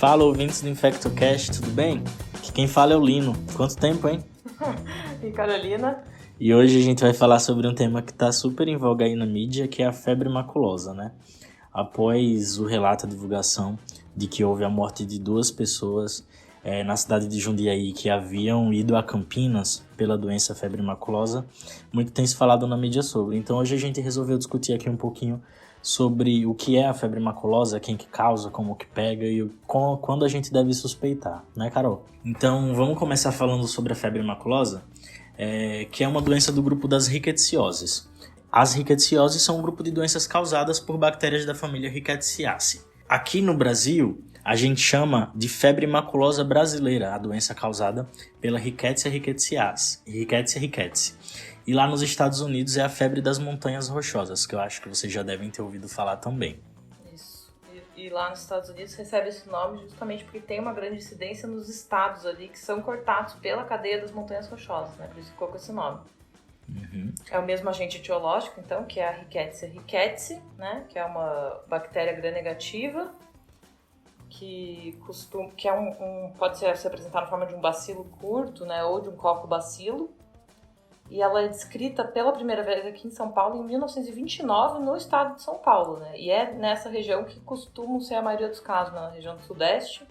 Fala, ouvintes do InfectoCast, tudo bem? Aqui quem fala é o Lino. Quanto tempo, hein? E Carolina. E hoje a gente vai falar sobre um tema que tá super em voga aí na mídia, que é a febre maculosa, né? Após o relato, a divulgação de que houve a morte de 2 pessoas na cidade de Jundiaí que haviam ido a Campinas pela doença febre maculosa, muito tem se falado na mídia sobre. Então hoje a gente resolveu discutir aqui um pouquinho sobre o que é a febre maculosa, quem que causa, como que pega e quando a gente deve suspeitar, né, Carol? Então vamos começar falando sobre a febre maculosa, que é uma doença do grupo das rickettsioses. As rickettsioses são um grupo de doenças causadas por bactérias da família Rickettsiaceae. Aqui no Brasil, a gente chama de febre maculosa brasileira, a doença causada pela Rickettsia rickettsiae, Rickettsia rickettsii. E lá nos Estados Unidos é a febre das montanhas rochosas, que eu acho que vocês já devem ter ouvido falar também. Isso. E lá nos Estados Unidos recebe esse nome justamente porque tem uma grande incidência nos estados ali que são cortados pela cadeia das montanhas rochosas, né? Por isso ficou com esse nome. Uhum. É o mesmo agente etiológico, então, que é a Rickettsia rickettsii, né? Que é uma bactéria gram-negativa, que é pode se apresentar na forma de um bacilo curto, né? Ou de um cocobacilo. E ela é descrita pela primeira vez aqui em São Paulo em 1929 no estado de São Paulo, né? E é nessa região que costumam ser a maioria dos casos, na região do Sudeste.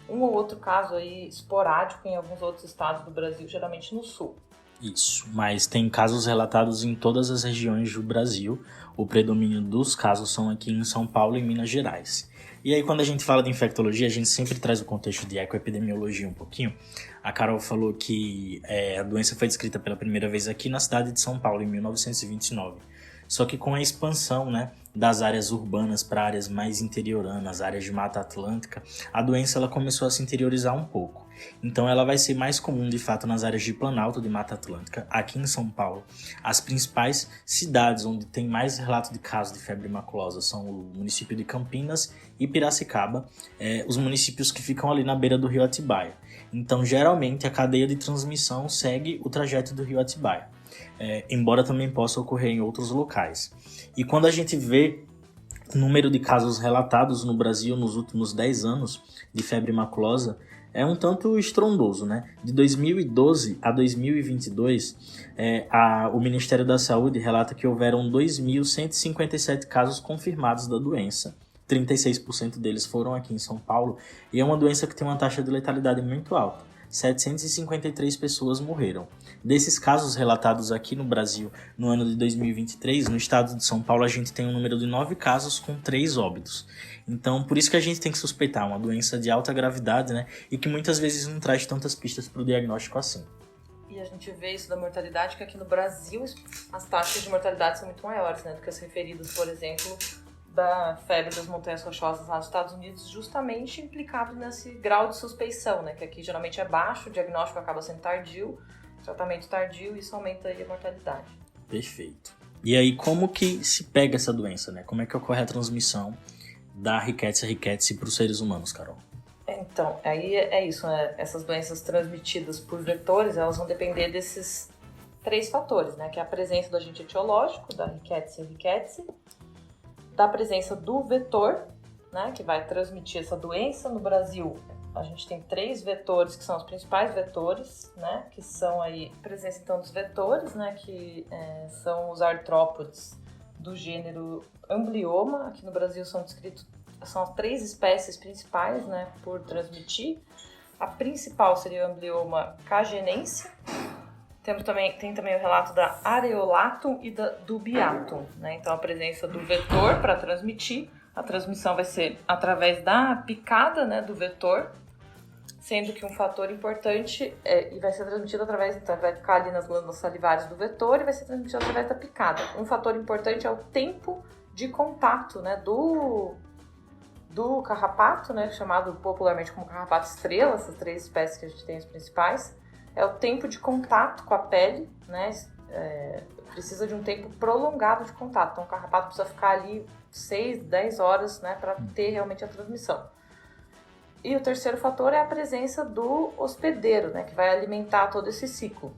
Um ou outro caso aí esporádico em alguns outros estados do Brasil, geralmente no Sul. Isso, mas tem casos relatados em todas as regiões do Brasil. O predomínio dos casos são aqui em São Paulo e Minas Gerais. E aí, quando a gente fala de infectologia, a gente sempre traz o contexto de ecoepidemiologia um pouquinho. A Carol falou que a doença foi descrita pela primeira vez aqui na cidade de São Paulo, em 1929. Só que com a expansão, né, das áreas urbanas para áreas mais interioranas, áreas de Mata Atlântica, a doença ela começou a se interiorizar um pouco. Então ela vai ser mais comum, de fato, nas áreas de Planalto de Mata Atlântica, aqui em São Paulo. As principais cidades onde tem mais relato de casos de febre maculosa são o município de Campinas e Piracicaba, os municípios que ficam ali na beira do rio Atibaia. Então, geralmente, a cadeia de transmissão segue o trajeto do rio Atibaia, embora também possa ocorrer em outros locais. E quando a gente vê o número de casos relatados no Brasil nos últimos 10 anos de febre maculosa, é um tanto estrondoso, né? De 2012 a 2022, o Ministério da Saúde relata que houveram 2.157 casos confirmados da doença. 36% deles foram aqui em São Paulo, e é uma doença que tem uma taxa de letalidade muito alta. 753 pessoas morreram. Desses casos relatados aqui no Brasil no ano de 2023, no estado de São Paulo, a gente tem um número de 9 casos com 3 óbitos. Então, por isso que a gente tem que suspeitar uma doença de alta gravidade, né? E que muitas vezes não traz tantas pistas para o diagnóstico assim. E a gente vê isso da mortalidade, que aqui no Brasil as taxas de mortalidade são muito maiores, né? Do que as referidas, por exemplo, da febre das montanhas rochosas lá nos Estados Unidos, justamente implicado nesse grau de suspeição, né? Que aqui geralmente é baixo, o diagnóstico acaba sendo tardio, tratamento tardio, e isso aumenta aí a mortalidade. Perfeito. E aí, como que se pega essa doença, né? Como é que ocorre a transmissão da Rickettsia rickettsii para os seres humanos, Carol? Então, aí é isso, né? Essas doenças transmitidas por vetores, elas vão depender desses 3 fatores, né? Que é a presença do agente etiológico, da Rickettsia rickettsii, da presença do vetor, né? Que vai transmitir essa doença. No Brasil, a gente tem 3 vetores que são os principais vetores, né? Que são aí a presença então dos vetores, né? Que são os artrópodes do gênero Amblyoma. Aqui no Brasil são descritos, são 3 espécies principais, né, por transmitir. A principal seria o Amblyoma cagenense. Tem também o relato da Areolatum e da Dubiatum, né? Então a presença do vetor para transmitir, a transmissão vai ser através da picada, né, do vetor, sendo que um fator importante e vai ser transmitido então vai ficar ali nas glândulas salivares do vetor e vai ser transmitido através da picada. Um fator importante é o tempo de contato, né, do carrapato, né, chamado popularmente como carrapato estrela, essas 3 espécies que a gente tem as principais, é o tempo de contato com a pele, né, precisa de um tempo prolongado de contato, então o carrapato precisa ficar ali 6, 10 horas, né, para ter realmente a transmissão. E o terceiro fator é a presença do hospedeiro, né, que vai alimentar todo esse ciclo.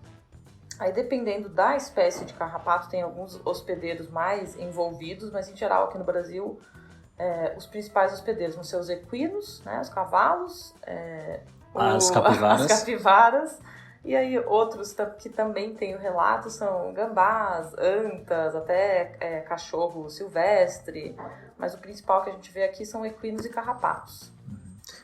Aí, dependendo da espécie de carrapato, tem alguns hospedeiros mais envolvidos, mas em geral aqui no Brasil Os principais hospedeiros vão ser os equinos, né, os cavalos, As as capivaras. E aí outros que também tem o relato são gambás, antas, até cachorro silvestre. Mas o principal que a gente vê aqui são equinos e carrapatos.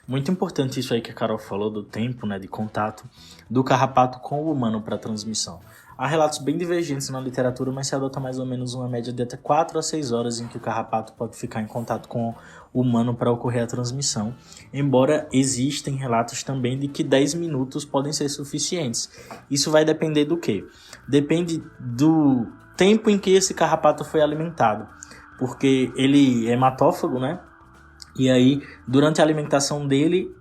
Muito importante isso aí que a Carol falou do tempo, né, de contato do carrapato com o humano para transmissão. Há relatos bem divergentes na literatura, mas se adota mais ou menos uma média de até 4 a 6 horas em que o carrapato pode ficar em contato com o humano para ocorrer a transmissão, embora existem relatos também de que 10 minutos podem ser suficientes. Isso vai depender do quê? Depende do tempo em que esse carrapato foi alimentado, porque ele é hematófago, né? E aí, durante a alimentação dele,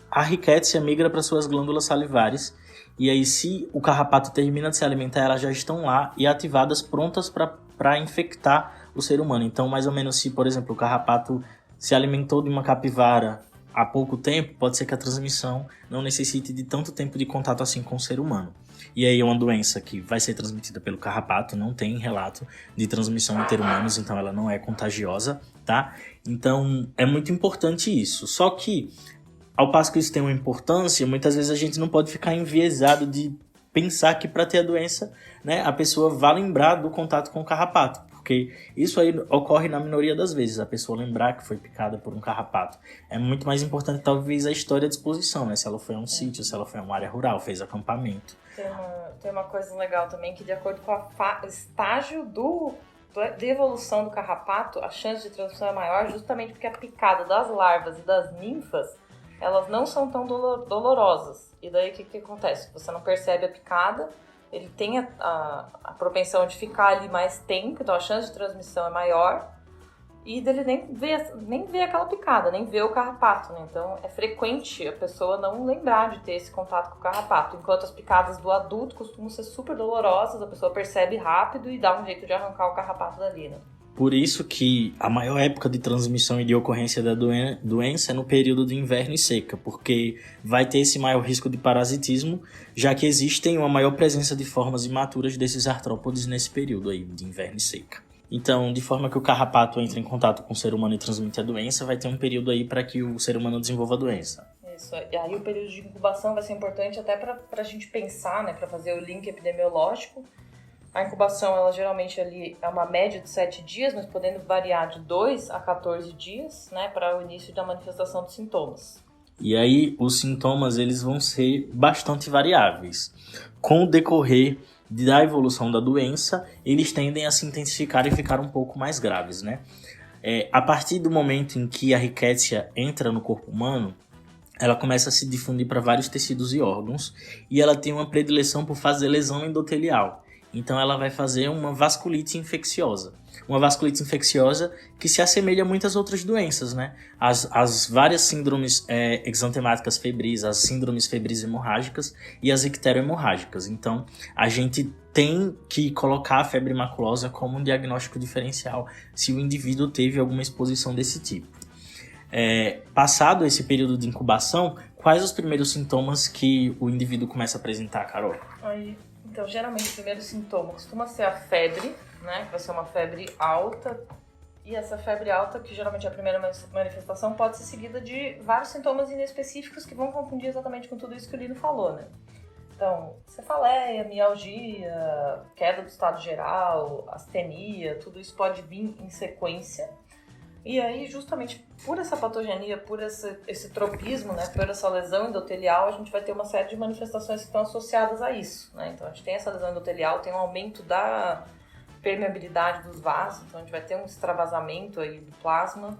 a rickettsia migra para suas glândulas salivares. E aí, se o carrapato termina de se alimentar, elas já estão lá e ativadas, prontas para infectar o ser humano. Então, mais ou menos, se, por exemplo, o carrapato se alimentou de uma capivara há pouco tempo, pode ser que a transmissão não necessite de tanto tempo de contato assim com o ser humano. E aí, é uma doença que vai ser transmitida pelo carrapato, não tem relato de transmissão entre humanos, então ela não é contagiosa, tá? Então, é muito importante isso. Só que, ao passo que isso tem uma importância, muitas vezes a gente não pode ficar enviesado de pensar que para ter a doença, né, a pessoa vai lembrar do contato com o carrapato, porque isso aí ocorre na minoria das vezes, a pessoa lembrar que foi picada por um carrapato. É muito mais importante talvez a história de exposição, né, se ela foi a um sítio, se ela foi a uma área rural, fez acampamento. Tem uma coisa legal também, que de acordo com o estágio de evolução do carrapato, a chance de transmissão é maior justamente porque a picada das larvas e das ninfas, elas não são tão dolorosas. E daí o que acontece? Você não percebe a picada, ele tem a propensão de ficar ali mais tempo, então a chance de transmissão é maior, e dele nem vê aquela picada, nem vê o carrapato, né? Então é frequente a pessoa não lembrar de ter esse contato com o carrapato, enquanto as picadas do adulto costumam ser super dolorosas, a pessoa percebe rápido e dá um jeito de arrancar o carrapato dali, né? Por isso que a maior época de transmissão e de ocorrência da doença é no período de inverno e seca, porque vai ter esse maior risco de parasitismo, já que existem uma maior presença de formas imaturas desses artrópodes nesse período aí de inverno e seca. Então, de forma que o carrapato entre em contato com o ser humano e transmite a doença, vai ter um período aí para que o ser humano desenvolva a doença. Isso, e aí o período de incubação vai ser importante até para a gente pensar, né, para fazer o link epidemiológico. A incubação, ela geralmente ali é uma média de 7 dias, mas podendo variar de 2 a 14 dias, né, para o início da manifestação dos sintomas. E aí, os sintomas, eles vão ser bastante variáveis. Com o decorrer da evolução da doença, eles tendem a se intensificar e ficar um pouco mais graves, né? A partir do momento em que a rickettsia entra no corpo humano, ela começa a se difundir para vários tecidos e órgãos, e ela tem uma predileção por fazer lesão endotelial. Então ela vai fazer uma vasculite infecciosa. Uma vasculite infecciosa que se assemelha a muitas outras doenças, né? As várias síndromes exantemáticas febris, as síndromes febris hemorrágicas e as icterohemorrágicas. Então, a gente tem que colocar a febre maculosa como um diagnóstico diferencial se o indivíduo teve alguma exposição desse tipo. Passado esse período de incubação, quais os primeiros sintomas que o indivíduo começa a apresentar, Carol? Então, geralmente, o primeiro sintoma costuma ser a febre, né? Que vai ser uma febre alta. E essa febre alta, que geralmente é a primeira manifestação, pode ser seguida de vários sintomas inespecíficos que vão confundir exatamente com tudo isso que o Lino falou, né? Então, cefaleia, mialgia, queda do estado geral, astenia, tudo isso pode vir em sequência. E aí, justamente por essa patogenia, por esse tropismo, né, por essa lesão endotelial, a gente vai ter uma série de manifestações que estão associadas a isso, né? Então, a gente tem essa lesão endotelial, tem um aumento da permeabilidade dos vasos, então a gente vai ter um extravasamento aí do plasma,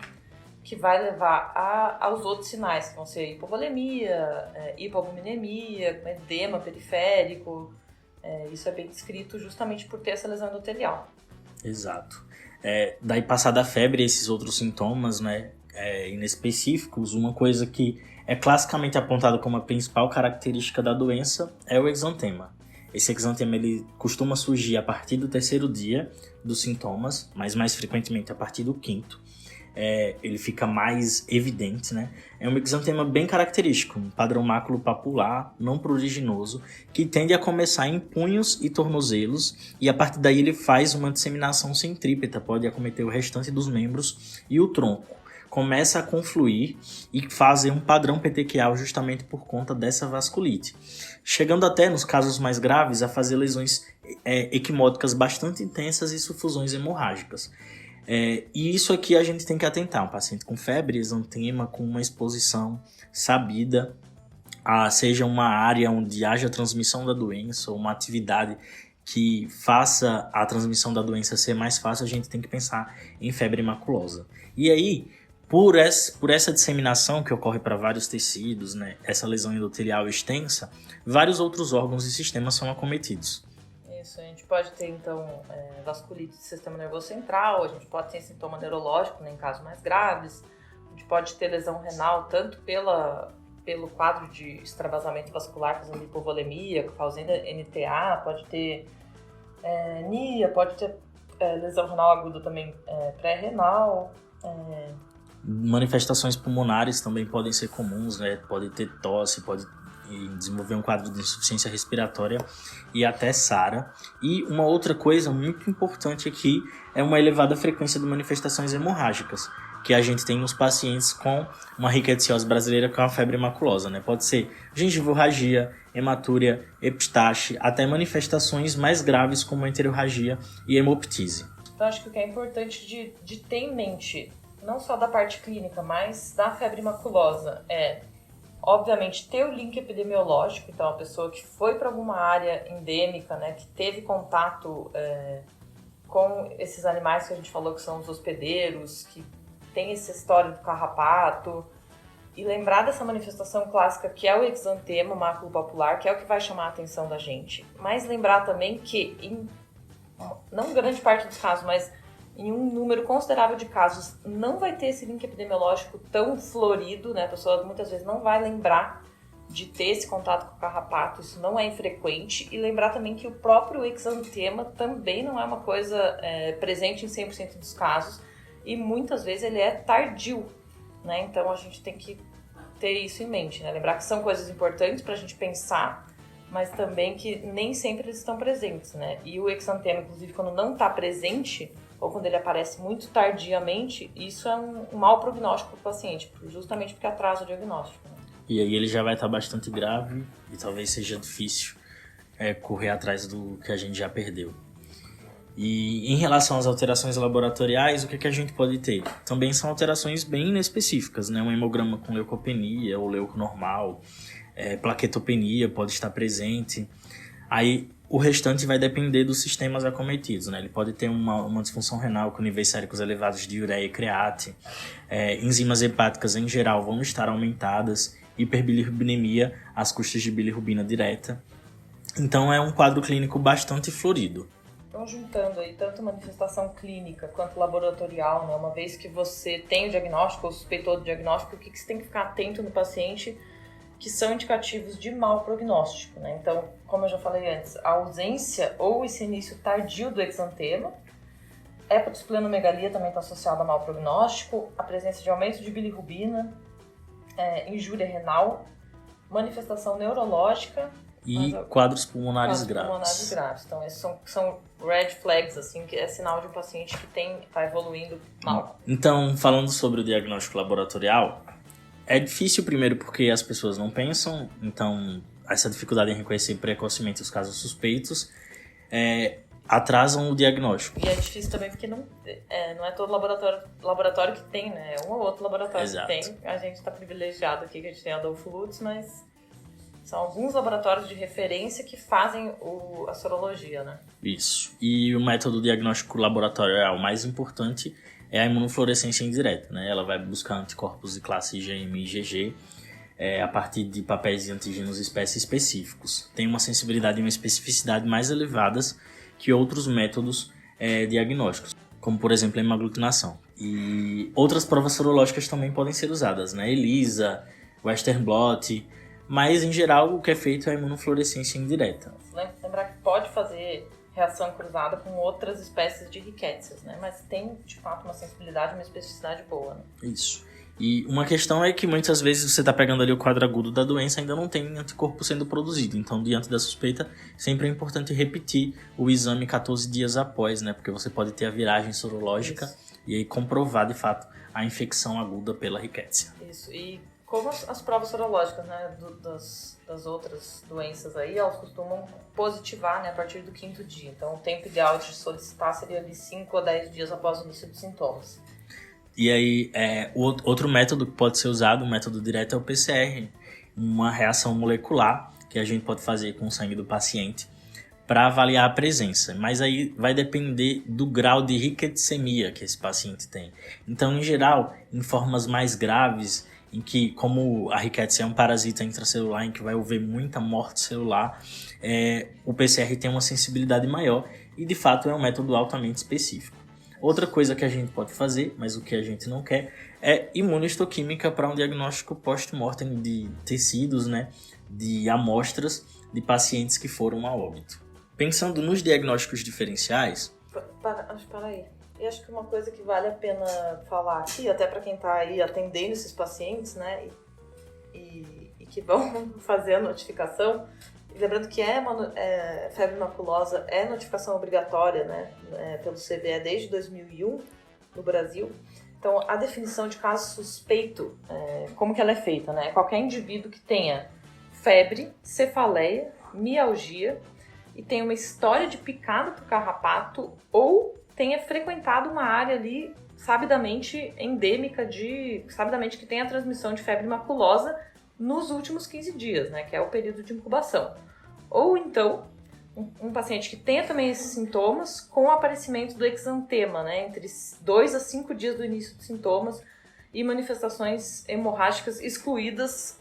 que vai levar aos outros sinais, que vão ser hipovolemia, hipoalbuminemia, edema periférico. Isso é bem descrito justamente por ter essa lesão endotelial. Exato. Daí, passada a febre, esses outros sintomas, né, inespecíficos, uma coisa que é classicamente apontada como a principal característica da doença é o exantema. Esse exantema ele costuma surgir a partir do 3º dia dos sintomas, mas mais frequentemente a partir do 5º. Ele fica mais evidente, né? É um exantema bem característico, um padrão maculopapular, não pruriginoso, que tende a começar em punhos e tornozelos, e a partir daí ele faz uma disseminação centrípeta, pode acometer o restante dos membros e o tronco. começa a confluir e fazer um padrão petequial justamente por conta dessa vasculite. Chegando até, nos casos mais graves, a fazer lesões equimóticas bastante intensas e sufusões hemorrágicas. E isso aqui a gente tem que atentar, um paciente com febre, exantema, com uma exposição sabida, seja uma área onde haja transmissão da doença ou uma atividade que faça a transmissão da doença ser mais fácil, a gente tem que pensar em febre maculosa. E aí, por essa disseminação que ocorre para vários tecidos, né, essa lesão endotelial extensa, vários outros órgãos e sistemas são acometidos. Isso, a gente pode ter, então, vasculite do sistema nervoso central, a gente pode ter sintoma neurológico, né, em casos mais graves, a gente pode ter lesão renal, tanto pelo quadro de extravasamento vascular, fazendo hipovolemia, causando NTA, pode ter NIA, pode ter lesão renal aguda também pré-renal. Manifestações pulmonares também podem ser comuns, né? Pode ter tosse, pode desenvolver um quadro de insuficiência respiratória e até SARA. E uma outra coisa muito importante aqui é uma elevada frequência de manifestações hemorrágicas, que a gente tem nos pacientes com uma rickettsiose brasileira com a febre maculosa, né? Pode ser gengivorragia, hematúria, epistaxe, até manifestações mais graves como enterorragia e hemoptise. Então acho que o que é importante de ter em mente, não só da parte clínica, mas da febre maculosa, obviamente, ter o link epidemiológico. Então, a pessoa que foi para alguma área endêmica, né, que teve contato com esses animais que a gente falou que são os hospedeiros, que tem essa história do carrapato, e lembrar dessa manifestação clássica que é o exantema maculopapular, que é o que vai chamar a atenção da gente. Mas lembrar também que, não grande parte dos casos, mas em um número considerável de casos, não vai ter esse link epidemiológico tão florido, né? A pessoa muitas vezes não vai lembrar de ter esse contato com o carrapato, isso não é infrequente. E lembrar também que o próprio exantema também não é uma coisa presente em 100% dos casos, e muitas vezes ele é tardio, né? Então a gente tem que ter isso em mente, né? Lembrar que são coisas importantes para a gente pensar, mas também que nem sempre eles estão presentes, né? E o exantema, inclusive, quando não está presente, ou quando ele aparece muito tardiamente, isso é um mau prognóstico para o paciente, justamente porque atrasa o diagnóstico, né? E aí ele já vai estar bastante grave e talvez seja difícil correr atrás do que a gente já perdeu. E em relação às alterações laboratoriais, o que a gente pode ter? Também são alterações bem inespecíficas, né? Um hemograma com leucopenia ou leuco normal, plaquetopenia pode estar presente. Aí o restante vai depender dos sistemas acometidos, né? Ele pode ter uma disfunção renal com níveis séricos elevados de ureia e create. Enzimas hepáticas em geral vão estar aumentadas. Hiperbilirrubinemia às custas de bilirrubina direta. Então é um quadro clínico bastante florido. Então, juntando aí tanto manifestação clínica quanto laboratorial, né? Uma vez que você tem o diagnóstico ou suspeitou do diagnóstico, o que você tem que ficar atento no paciente, que são indicativos de mau prognóstico, né? Então, como eu já falei antes, a ausência ou esse início tardio do exantema, hepatosplenomegalia também está associada a mau prognóstico, a presença de aumento de bilirrubina, injúria renal, manifestação neurológica e quadros pulmonares graves. Então, esses são red flags, assim, que é sinal de um paciente que está evoluindo mal. Então, falando sobre o diagnóstico laboratorial, é difícil primeiro porque as pessoas não pensam, então essa dificuldade em reconhecer precocemente os casos suspeitos atrasam o diagnóstico. E é difícil também porque não é todo laboratório que tem, né? É um ou outro laboratório Exato. Que tem. A gente está privilegiado aqui, que a gente tem a Adolfo Lutz, mas são alguns laboratórios de referência que fazem a sorologia, né? Isso. E o método diagnóstico laboratorial mais importante é a imunofluorescência indireta, né? Ela vai buscar anticorpos de classe IgM e IgG a partir de papéis de antígenos espécie específicos. Tem uma sensibilidade e uma especificidade mais elevadas que outros métodos diagnósticos, como por exemplo a hemaglutinação. E outras provas sorológicas também podem ser usadas, né? ELISA, Western blot, mas em geral o que é feito é a imunofluorescência indireta. Lembrar que pode fazer reação cruzada com outras espécies de rickétsias, né? Mas tem, de fato, uma sensibilidade e uma especificidade boa, né? Isso. E uma questão é que muitas vezes você está pegando ali o quadro agudo da doença e ainda não tem anticorpo sendo produzido. Então, diante da suspeita, sempre é importante repetir o exame 14 dias após, né? Porque você pode ter a viragem sorológica e aí comprovar, de fato, a infecção aguda pela rickettsia. Isso, e como as provas sorológicas, né, das outras doenças aí, elas costumam positivar, né, a partir do 5º dia. Então, o tempo ideal de solicitar seria de 5 a 10 dias após o início dos sintomas. E aí, outro método que pode ser usado, o método direto, é o PCR, uma reação molecular que a gente pode fazer com o sangue do paciente para avaliar a presença. Mas aí vai depender do grau de ricketsemia que esse paciente tem. Então, em geral, em formas mais graves, em que, como a rickettsia é um parasita intracelular em que vai haver muita morte celular, o PCR tem uma sensibilidade maior e, de fato, é um método altamente específico. Outra coisa que a gente pode fazer, mas o que a gente não quer, é imunohistoquímica para um diagnóstico post-mortem de tecidos, né, de amostras de pacientes que foram a óbito. Pensando nos diagnósticos diferenciais... Para aí. E acho que uma coisa que vale a pena falar aqui, até para quem está aí atendendo esses pacientes, né, e que vão fazer a notificação, lembrando que febre maculosa é notificação obrigatória, né, pelo CVE desde 2001 no Brasil. Então, a definição de caso suspeito, como que ela é feita, né? Qualquer indivíduo que tenha febre, cefaleia, mialgia e tenha uma história de picada por carrapato ou tenha frequentado uma área ali sabidamente endêmica, sabidamente que tem a transmissão de febre maculosa nos últimos 15 dias, né, que é o período de incubação. Ou então, um paciente que tenha também esses sintomas com o aparecimento do exantema, né, entre 2 a 5 dias do início dos sintomas e manifestações hemorrágicas excluídas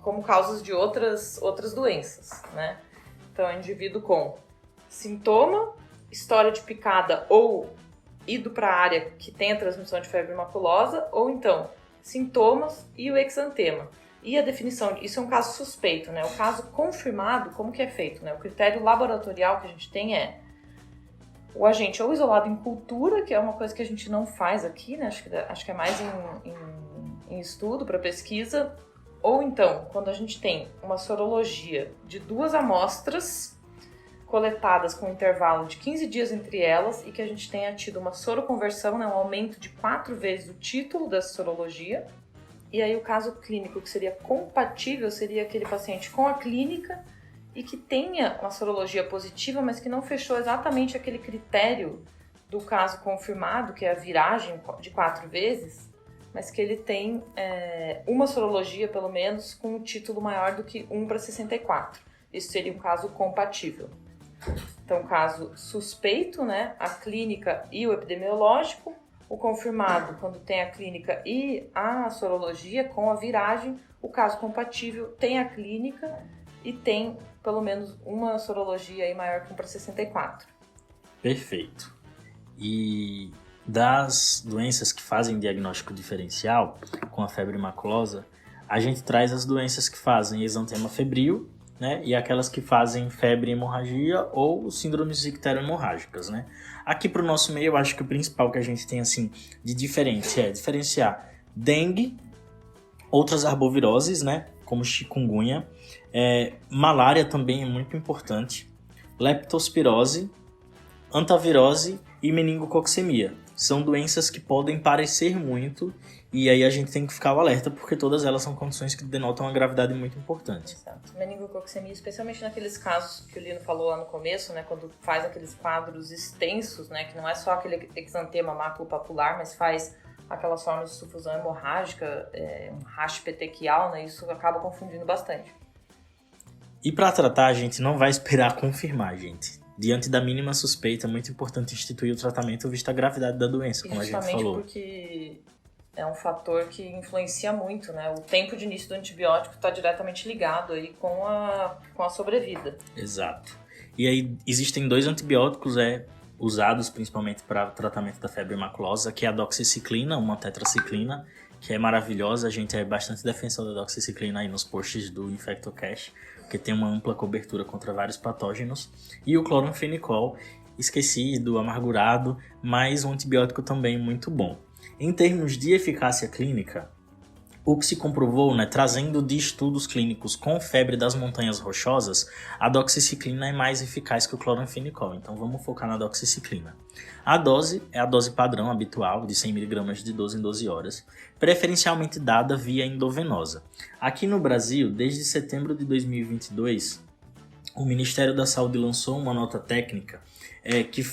como causas de outras doenças, né. Então, é um indivíduo com sintoma, história de picada ou ido para a área que tem a transmissão de febre maculosa, ou então sintomas e o exantema. E a definição, isso é um caso suspeito, né? O caso confirmado, como que é feito, né? O critério laboratorial que a gente tem é o agente ou isolado em cultura, que é uma coisa que a gente não faz aqui, né? Acho que é mais em estudo, para pesquisa, ou então, quando a gente tem uma sorologia de 2 amostras coletadas com um intervalo de 15 dias entre elas e que a gente tenha tido uma soroconversão, né, um aumento de 4 vezes o título dessa sorologia. E aí o caso clínico que seria compatível seria aquele paciente com a clínica e que tenha uma sorologia positiva, mas que não fechou exatamente aquele critério do caso confirmado, que é a viragem de 4 vezes, mas que ele tem uma sorologia, pelo menos, com um título maior do que 1/64. Isso seria um caso compatível. Então, caso suspeito, né, a clínica e o epidemiológico. O confirmado, quando tem a clínica e a sorologia com a viragem. O caso compatível tem a clínica e tem pelo menos uma sorologia aí maior que 1/64. Perfeito. E das doenças que fazem diagnóstico diferencial com a febre maculosa, a gente traz as doenças que fazem exantema febril, né, e aquelas que fazem febre e hemorragia ou síndromes ictero-hemorrágicas, né? Aqui para o nosso meio, eu acho que o principal que a gente tem assim de diferente é diferenciar dengue, outras arboviroses, né, como chikungunya, malária também é muito importante, leptospirose, antavirose e meningococcemia. São doenças que podem parecer muito e aí a gente tem que ficar alerta porque todas elas são condições que denotam uma gravidade muito importante. Exato. Meningococcemia, especialmente naqueles casos que o Lino falou lá no começo, né, quando faz aqueles quadros extensos, né, que não é só aquele exantema maculopapular, mas faz aquelas formas de sufusão hemorrágica, um rash petequial, né, isso acaba confundindo bastante. E para tratar, a gente não vai esperar confirmar, gente. Diante da mínima suspeita, é muito importante instituir o tratamento visto a gravidade da doença, como a gente falou. Justamente porque é um fator que influencia muito, né? O tempo de início do antibiótico está diretamente ligado aí com a sobrevida. Exato. E aí existem 2 antibióticos usados principalmente para o tratamento da febre maculosa, que é a doxiciclina, uma tetraciclina, que é maravilhosa. A gente é bastante defensor da doxiciclina aí nos posts do InfectoCast, porque tem uma ampla cobertura contra vários patógenos. E o cloranfenicol, esquecido, amargurado, mas um antibiótico também muito bom. Em termos de eficácia clínica, O que se comprovou, né, trazendo de estudos clínicos com febre das montanhas rochosas, a doxiciclina é mais eficaz que o cloranfenicol. Então vamos focar na doxiciclina. A dose é a dose padrão habitual de 100 mg de 12 em 12 horas, preferencialmente dada via endovenosa. Aqui no Brasil, desde setembro de 2022, o Ministério da Saúde lançou uma nota técnica que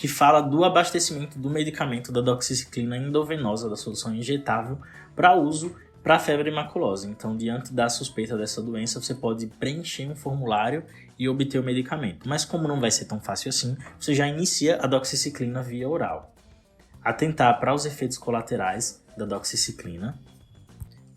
fala do abastecimento do medicamento da doxiciclina endovenosa, da solução injetável, para uso para febre maculosa. Então, diante da suspeita dessa doença, você pode preencher um formulário e obter o medicamento. Mas como não vai ser tão fácil assim, você já inicia a doxiciclina via oral. Atentar para os efeitos colaterais da doxiciclina.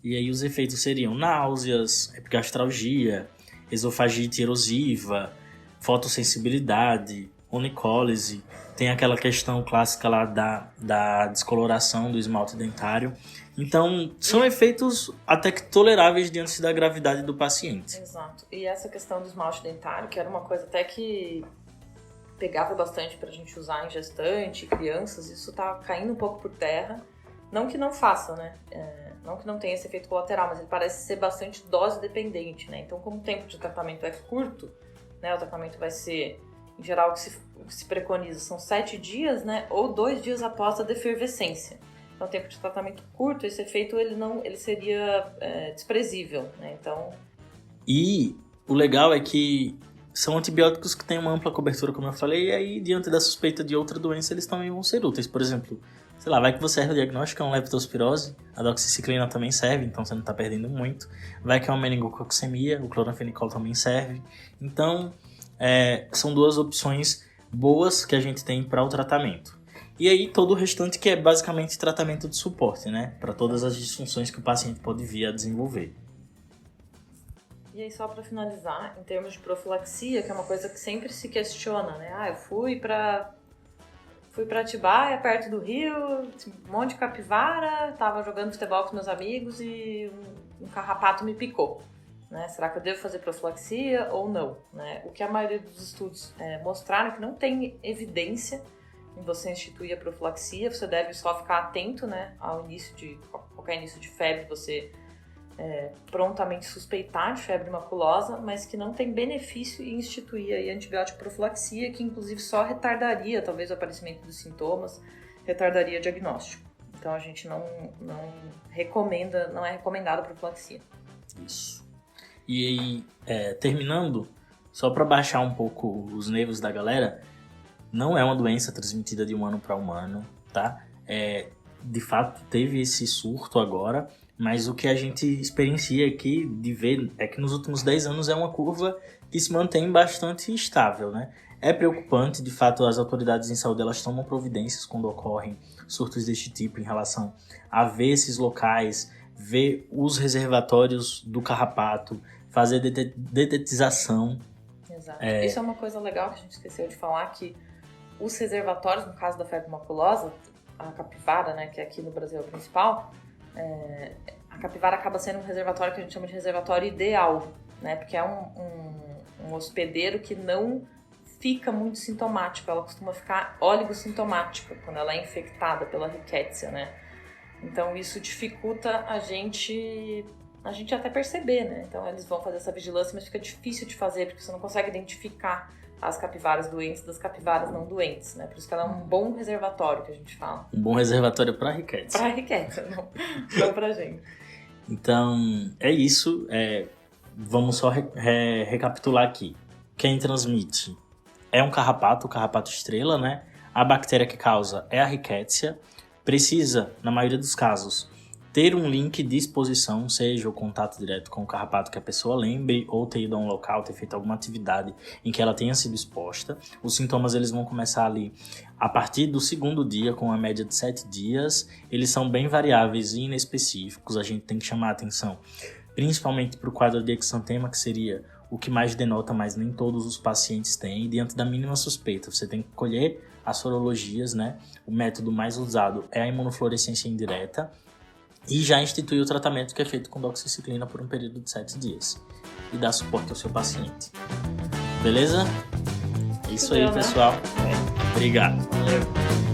E aí os efeitos seriam náuseas, epigastralgia, esofagite erosiva, fotossensibilidade, onicólise, tem aquela questão clássica lá da descoloração do esmalte dentário. Então, são efeitos até que toleráveis diante da gravidade do paciente. Exato. E essa questão do esmalte dentário, que era uma coisa até que pegava bastante pra gente usar em gestante, crianças, isso tá caindo um pouco por terra. Não que não faça, né? Não que não tenha esse efeito colateral, mas ele parece ser bastante dose dependente, né? Então, como o tempo de tratamento é curto, né? O tratamento vai ser... Em geral, o que se preconiza são 7 dias, né? Ou 2 dias após a defervescência. Então, tempo de tratamento curto, esse efeito ele seria desprezível, né? Então... E o legal é que são antibióticos que têm uma ampla cobertura, como eu falei, e aí, diante da suspeita de outra doença, eles também vão ser úteis. Por exemplo, sei lá, vai que você erra o diagnóstico, é uma leptospirose, a doxiciclina também serve, então você não está perdendo muito. Vai que é uma meningococcemia, o cloranfenicol também serve. Então... são duas opções boas que a gente tem para o tratamento. E aí todo o restante que é basicamente tratamento de suporte, né? Para todas as disfunções que o paciente pode vir a desenvolver. E aí só para finalizar, em termos de profilaxia, que é uma coisa que sempre se questiona, né? Eu fui para Atibaia, perto do rio, um monte de capivara, tava jogando futebol com meus amigos e um carrapato me picou. Né? Será que eu devo fazer profilaxia ou não? Né? O que a maioria dos estudos mostraram é que não tem evidência em você instituir a profilaxia, você deve só ficar atento, né, ao início de qualquer início de febre, você prontamente suspeitar de febre maculosa, mas que não tem benefício em instituir aí antibiótico profilaxia, que inclusive só retardaria talvez o aparecimento dos sintomas, retardaria o diagnóstico. Então a gente não recomenda, não é recomendada a profilaxia. Isso. E aí, terminando, só para baixar um pouco os nervos da galera, não é uma doença transmitida de humano para humano, tá? De fato, teve esse surto agora, mas o que a gente experiencia aqui de ver é que nos últimos 10 anos é uma curva que se mantém bastante estável, né? É preocupante, de fato, as autoridades em saúde elas tomam providências quando ocorrem surtos deste tipo em relação a ver esses locais, ver os reservatórios do carrapato, fazer detetização. Exato. Isso é uma coisa legal que a gente esqueceu de falar, que os reservatórios, no caso da febre maculosa, a capivara, né, que aqui no Brasil é o principal, a capivara acaba sendo um reservatório que a gente chama de reservatório ideal, né, porque é um hospedeiro que não fica muito sintomático, ela costuma ficar oligossintomática quando ela é infectada pela rickettsia, né. Então isso dificulta a gente até perceber, né? Então eles vão fazer essa vigilância, mas fica difícil de fazer, porque você não consegue identificar as capivaras doentes das capivaras não doentes, né? Por isso que ela é um bom reservatório, que a gente fala. Um bom reservatório para rickettsia. Para rickettsia, não para gente. Então, é isso. Vamos só recapitular aqui. Quem transmite é um carrapato, o carrapato estrela, né? A bactéria que causa é a rickettsia. Precisa, na maioria dos casos, ter um link de exposição, seja o contato direto com o carrapato que a pessoa lembre, ou ter ido a um local, ter feito alguma atividade em que ela tenha sido exposta. Os sintomas eles vão começar ali a partir do segundo dia, com uma média de 7 dias. Eles são bem variáveis e inespecíficos, a gente tem que chamar a atenção, principalmente para o quadro de exantema, que seria o que mais denota, mas nem todos os pacientes têm. E diante da mínima suspeita, você tem que colher as sorologias, né? O método mais usado é a imunofluorescência indireta, e já instituir o tratamento que é feito com doxiciclina por um período de 7 dias e dar suporte ao seu paciente. Beleza? É isso aí, pessoal. Obrigado. Valeu.